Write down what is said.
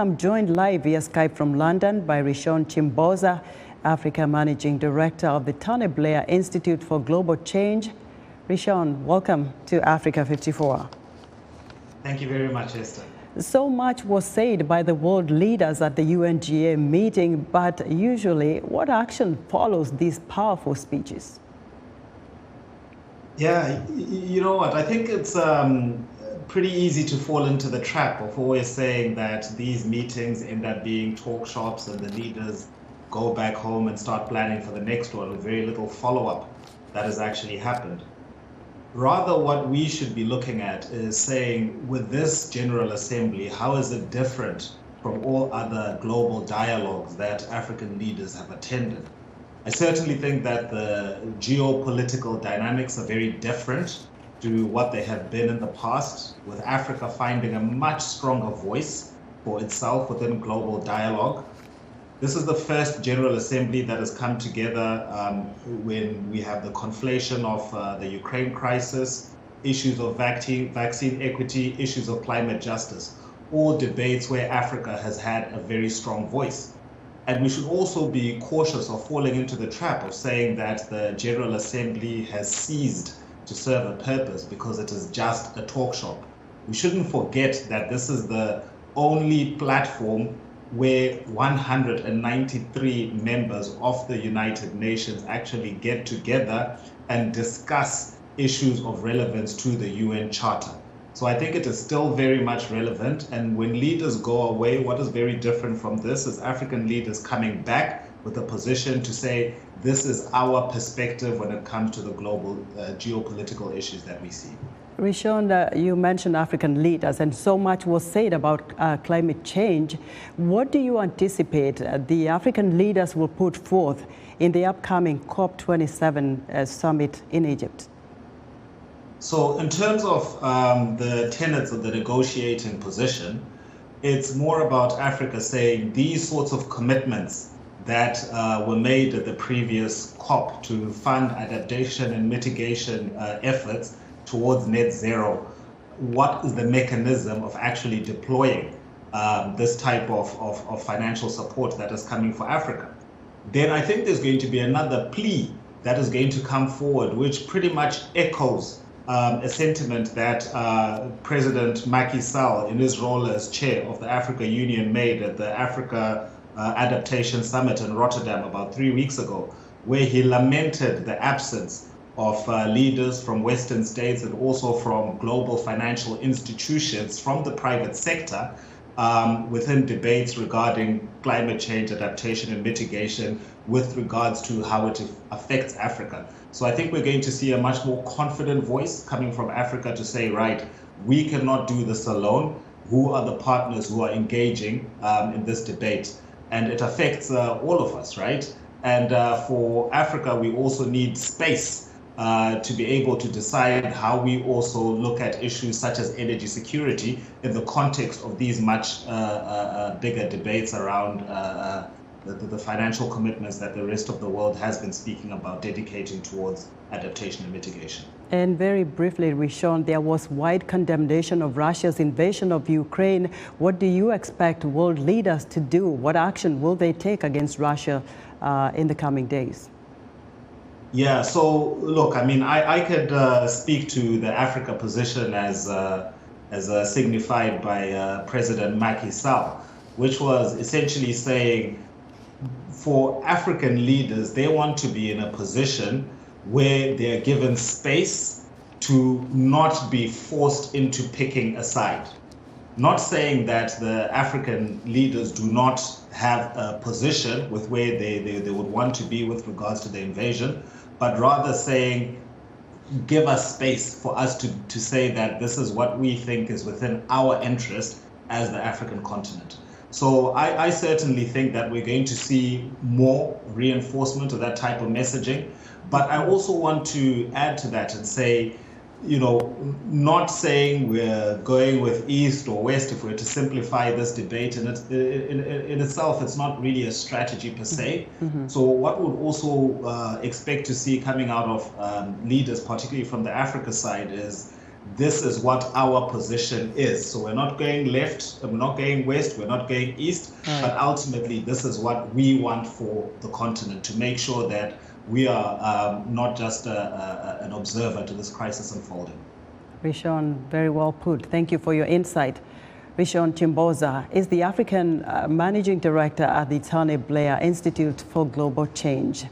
I'm joined live via Skype from London by Rishon Chimboza, Africa Managing Director of the Tony Blair Institute for Global Change. Rishon, welcome to Africa 54. Thank you very much, Esther. So much was said by the world leaders at the UNGA meeting, but usually what action follows these powerful speeches? Yeah, you know what? I think it's pretty easy to fall into the trap of always saying that these meetings end up being talk shops and the leaders go back home and start planning for the next one with very little follow-up that has actually happened. Rather, what we should be looking at is saying, with this General Assembly, how is it different from all other global dialogues that African leaders have attended? I certainly think that the geopolitical dynamics are very different to what they have been in the past, with Africa finding a much stronger voice for itself within global dialogue. This is the first General Assembly that has come together when we have the conflation of the Ukraine crisis, issues of vaccine equity, issues of climate justice, all debates where Africa has had a very strong voice. And we should also be cautious of falling into the trap of saying that the General Assembly has ceased to serve a purpose because it is just a talk shop. We shouldn't forget that this is the only platform where 193 members of the United Nations actually get together and discuss issues of relevance to the UN Charter. So I think it is still very much relevant. And when leaders go away, what is very different from this is African leaders coming back with a position to say, this is our perspective when it comes to the global geopolitical issues that we see. Rishon, you mentioned African leaders, and so much was said about climate change. What do you anticipate the African leaders will put forth in the upcoming COP27 summit in Egypt? So in terms of the tenets of the negotiating position, it's more about Africa saying these sorts of commitments that were made at the previous COP to fund adaptation and mitigation efforts towards net zero. What is the mechanism of actually deploying this type of financial support that is coming for Africa? Then I think there's going to be another plea that is going to come forward, which pretty much echoes a sentiment that President Macky Sall, in his role as chair of the Africa Union, made at the Africa Adaptation Summit in Rotterdam about 3 weeks ago, where he lamented the absence of leaders from Western states and also from global financial institutions from the private sector within debates regarding climate change, adaptation and mitigation with regards to how it affects Africa. So I think we're going to see a much more confident voice coming from Africa to say, right, we cannot do this alone. Who are the partners who are engaging in this debate? And it affects all of us, right? And for Africa, we also need space to be able to decide how we also look at issues such as energy security in the context of these much bigger debates around the financial commitments that the rest of the world has been speaking about dedicating towards adaptation and mitigation. And very briefly, Rishon, there was wide condemnation of Russia's invasion of Ukraine. What do you expect world leaders to do? What action will they take against Russia in the coming days? Yeah, so look, I mean, I could speak to the Africa position as signified by President Macky Sall, which was essentially saying for African leaders, they want to be in a position where they are given space to not be forced into picking a side. Not saying that the African leaders do not have a position with where they would want to be with regards to the invasion, but rather saying, give us space for us to say that this is what we think is within our interest as the African continent. So I certainly think that we're going to see more reinforcement of that type of messaging. But I also want to add to that and say, you know, not saying we're going with East or West if we're to simplify this debate. And in itself, it's not really a strategy per se. Mm-hmm. So what we'll also expect to see coming out of leaders, particularly from the Africa side, is this is what our position is. So we're not going left, we're not going west, we're not going east, but ultimately this is what we want for the continent, to make sure that we are not just an observer to this crisis unfolding. Rishon, very well put. Thank you for your insight. Rishon Chimboza is the African Managing Director at the Tony Blair Institute for Global Change.